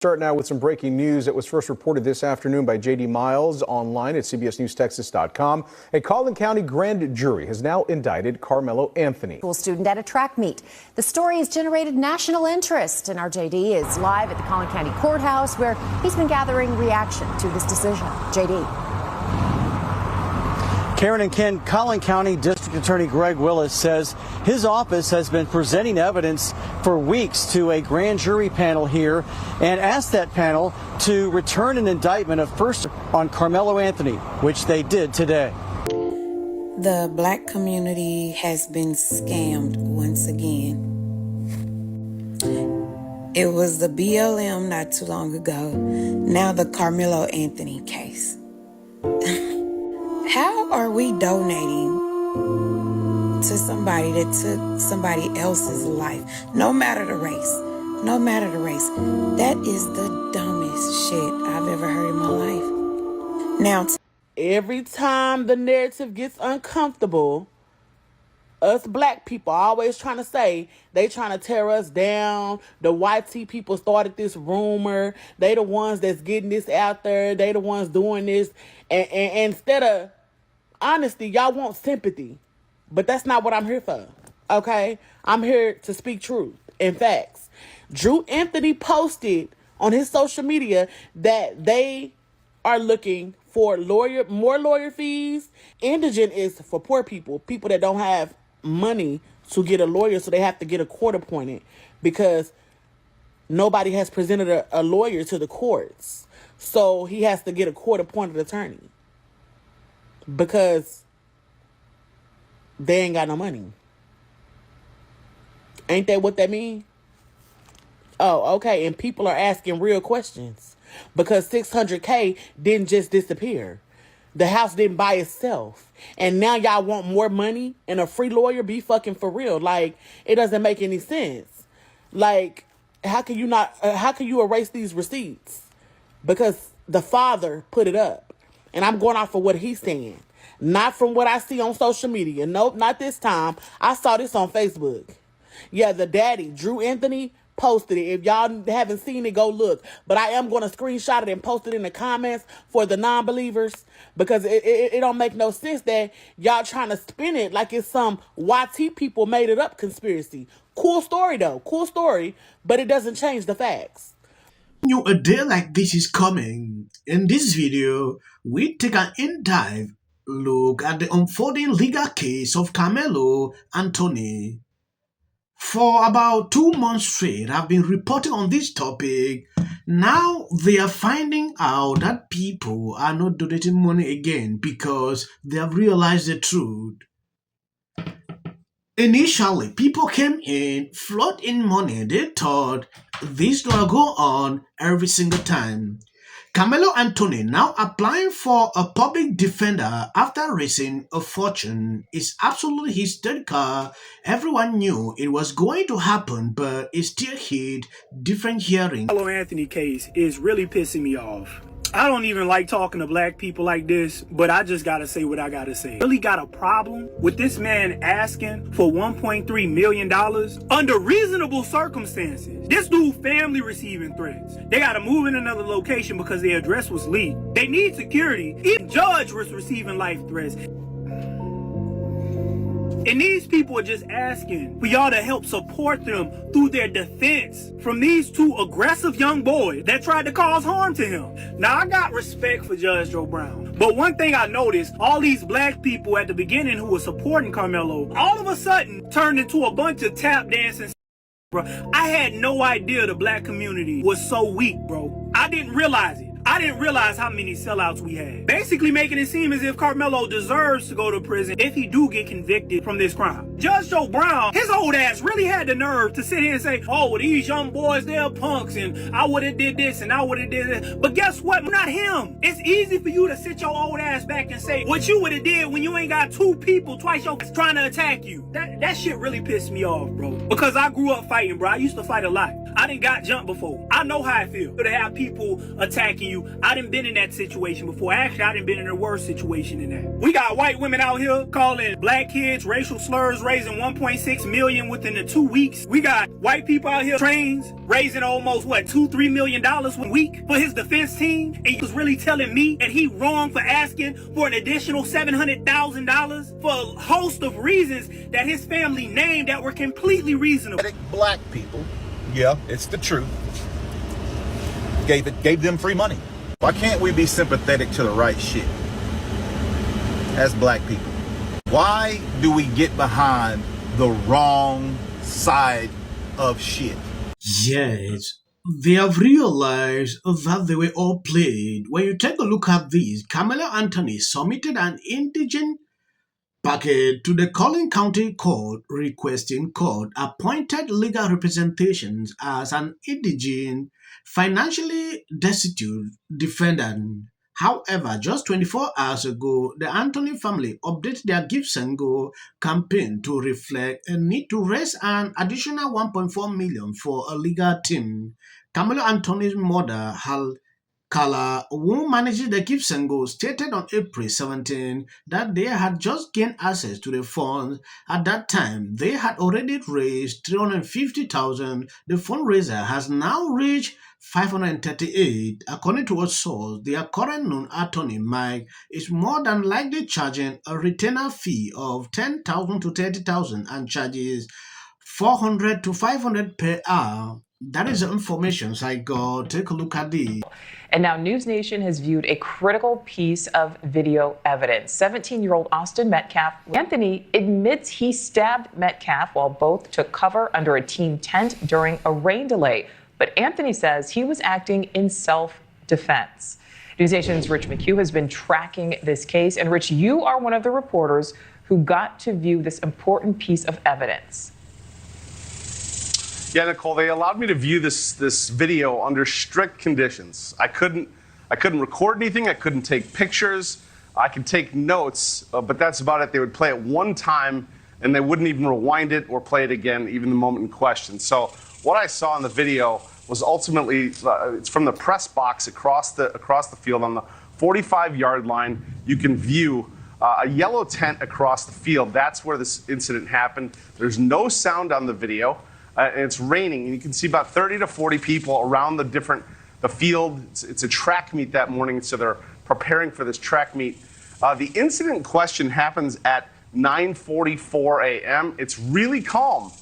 Start now with some breaking news that was first reported this afternoon by J.D. Miles online at cbsnewstexas.com. A Collin County grand jury has now indicted Karmelo Anthony. School student at a track meet. The story has generated national interest, and our J.D. is live at the Collin County Courthouse where he's been gathering reaction to this decision. J.D. Karen and Ken, Collin County District Attorney Greg Willis says his office has been presenting evidence for weeks to a grand jury panel here and asked that panel to return an indictment of first on Karmelo Anthony, which they did today. The black community has been scammed once again. It was the BLM not too long ago, now the Karmelo Anthony case. How are we donating to somebody that took somebody else's life? No matter the race. No matter the race. That is the dumbest shit I've ever heard in my life. Now, every time the narrative gets uncomfortable, us black people are always trying to say they trying to tear us down. The YT people started this rumor. They the ones that's getting this out there. They the ones doing this. And instead of honesty, y'all want sympathy. But that's not what I'm here for. Okay? I'm here to speak truth and facts. Drew Anthony posted on his social media that they are looking for more lawyer fees. Indigent is for poor people that don't have money to get a lawyer, so they have to get a court appointed because nobody has presented a lawyer to the courts. So he has to get a court appointed attorney because they ain't got no money. Ain't that what that mean? Oh, okay. And people are asking real questions because $600K didn't just disappear. The house didn't buy itself. And now y'all want more money and a free lawyer? Be fucking for real. Like, it doesn't make any sense. Like, how can you erase these receipts? Because the father put it up. And I'm going off of what he's saying. Not from what I see on social media. Nope, not this time. I saw this on Facebook. Yeah, the daddy, Drew Anthony, posted it. If y'all haven't seen it, go look. But I am going to screenshot it and post it in the comments for the non-believers because it don't make no sense that y'all trying to spin it like it's some YT people made it up conspiracy. Cool story, though. Cool story, but it doesn't change the facts. Knew a day like this is coming. In this video, we take an in-dive look at the unfolding legal case of Karmelo Anthony. For about 2 months straight, I've been reporting on this topic. Now they are finding out that people are not donating money again because they have realized the truth. Initially, people came in, flood in money. They thought this will go on every single time. Karmelo Anthony now applying for a public defender after raising a fortune is absolutely hysterical. Everyone knew it was going to happen, but it still hit different hearings. The Karmelo Anthony case is really pissing me off. I don't even like talking to black people like this, but I just gotta say what I gotta say. Really got a problem with this man asking for $1.3 million under reasonable circumstances. This dude family receiving threats. They gotta move in another location because their address was leaked. They need security. Even judge was receiving life threats. And these people are just asking for y'all to help support them through their defense from these two aggressive young boys that tried to cause harm to him. Now, I got respect for Judge Joe Brown. But one thing I noticed, all these black people at the beginning who were supporting Karmelo, all of a sudden turned into a bunch of tap dancing. Bro, I had no idea the black community was so weak, bro. I didn't realize it. I didn't realize how many sellouts we had. Basically making it seem as if Karmelo deserves to go to prison if he do get convicted from this crime. Judge Joe Brown, his old ass really had the nerve to sit here and say, oh, well, these young boys, they're punks, and I would have did this, and I would have did that. But guess what? Not him. It's easy for you to sit your old ass back and say what you would have did when you ain't got two people twice your trying to attack you. That shit really pissed me off, bro. Because I grew up fighting, bro. I used to fight a lot. I done got jumped before. I know how I feel to have people attacking you. I done been in that situation before. Actually, I done been in a worse situation than that. We got white women out here calling black kids racial slurs, raising 1.6 million within the 2 weeks. We got white people out here, trains, raising almost, $2-3 million a week for his defense team. And he was really telling me that he wrong for asking for an additional $700,000 for a host of reasons that his family named that were completely reasonable. Black people, yeah, it's the truth, gave them free money. Why can't we be sympathetic to the right shit as black people? Why do we get behind the wrong side of shit? Yes, they have realized that they were all played. When you take a look at this, Karmelo Anthony submitted an indigent packet to the Collin County Court requesting court-appointed legal representations as an indigent, financially destitute defendant. However, just 24 hours ago, the Anthony family updated their Gives and Go campaign to reflect a need to raise an additional $1.4 million for a legal team. Karmelo Anthony's mother, Kala, who manages the Gives and Go, stated on April 17 that they had just gained access to the funds. At that time, they had already raised $350,000. The fundraiser has now reached $538. According to a source, their current known attorney, Mike, is more than likely charging a retainer fee of $10,000 to $30,000 and charges $400 to $500 per hour. That is the information I got. Take a look at this. And now News Nation has viewed a critical piece of video evidence. 17-year-old Austin Metcalf. Anthony admits he stabbed Metcalf while both took cover under a team tent during a rain delay. But Anthony says he was acting in self-defense. News Nation's Rich McHugh has been tracking this case. And Rich, you are one of the reporters who got to view this important piece of evidence. Yeah, Nicole, they allowed me to view this video under strict conditions. I couldn't record anything. I couldn't take pictures. I could take notes, but that's about it. They would play it one time, and they wouldn't even rewind it or play it again, even the moment in question. So what I saw in the video was ultimately it's from the press box across the field on the 45-yard line. You can view a yellow tent across the field. That's where this incident happened. There's no sound on the video. And it's raining, and you can see about 30 to 40 people around the field. It's a track meet that morning, so they're preparing for this track meet. The incident in question happens at 9:44 a.m. It's really calm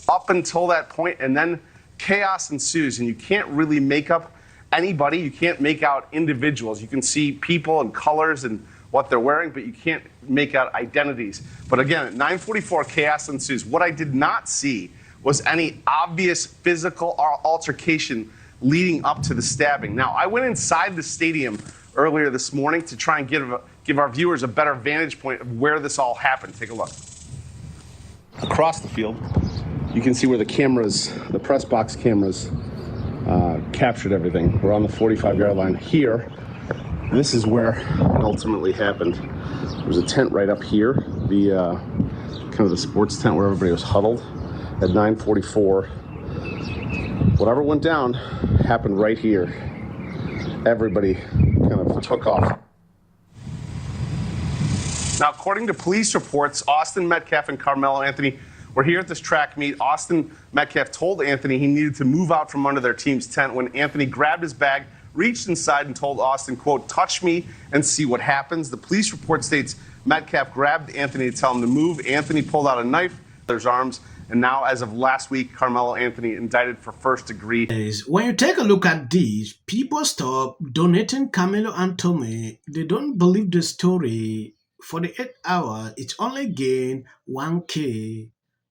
up until that point, and then chaos ensues, and you can't really make up anybody. You can't make out individuals. You can see people and colors and what they're wearing, but you can't make out identities. But again, at 9:44, chaos ensues. What I did not see was any obvious physical altercation leading up to the stabbing. Now, I went inside the stadium earlier this morning to try and give our viewers a better vantage point of where this all happened. Take a look. Across the field, you can see where the press box cameras captured everything. We're on the 45-yard line here. This is where it ultimately happened. There's a tent right up here, the kind of the sports tent where everybody was huddled. At 9:44, whatever went down happened right here. Everybody kind of took off. Now, according to police reports, Austin Metcalf and Karmelo Anthony were here at this track meet. Austin Metcalf told Anthony he needed to move out from under their team's tent when Anthony grabbed his bag, reached inside, and told Austin, quote, "Touch me and see what happens." The police report states Metcalf grabbed Anthony to tell him to move. Anthony pulled out a knife, there's arms. And now, as of last week, Karmelo Anthony indicted for first-degree. When you take a look at this, people stop donating Karmelo Anthony. They don't believe the story. For the 8 hours, it's only gained $1K.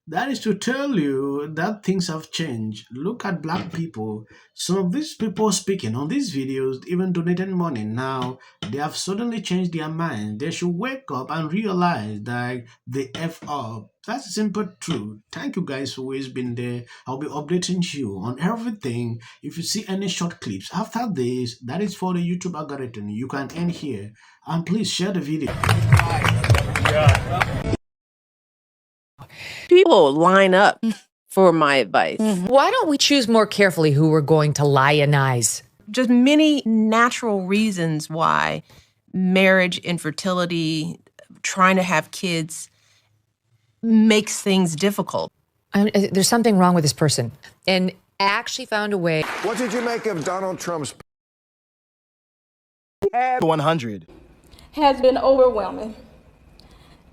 That is to tell you that things have changed. Look at black people. Some of these people speaking on these videos, even donating money now, they have suddenly changed their mind. They should wake up and realize that they F up. That's the simple truth. Thank you guys for always being there. I'll be updating you on everything. If you see any short clips after this, that is for the YouTube algorithm. You can end here. And please share the video. People line up for my advice. Why don't we choose more carefully who we're going to lionize? Just many natural reasons why marriage, infertility, trying to have kids makes things difficult. There's something wrong with this person, and actually found a way. What did you make of Donald Trump's 100? Has been overwhelming.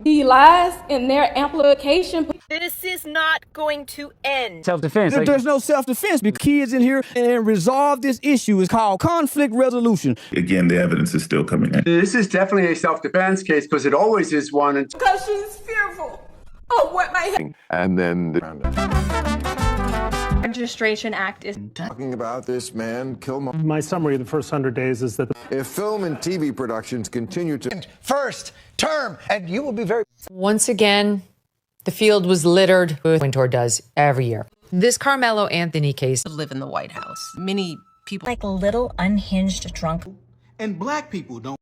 The lies in their amplification. This is not going to end. Self-defense. There's no self-defense because kids in here and resolve this issue is called conflict resolution. Again, the evidence is still coming in. This is definitely a self-defense case because it always is one. Because she's fearful of what may happen. And then the Registration Act is talking about this man, Killmonger. My summary of the first 100 days is that if film and TV productions continue to First term, and you will be very... Once again, the field was littered with Wintour does every year. This Karmelo Anthony case. Live in the White House. Many people like a little unhinged drunk. And black people don't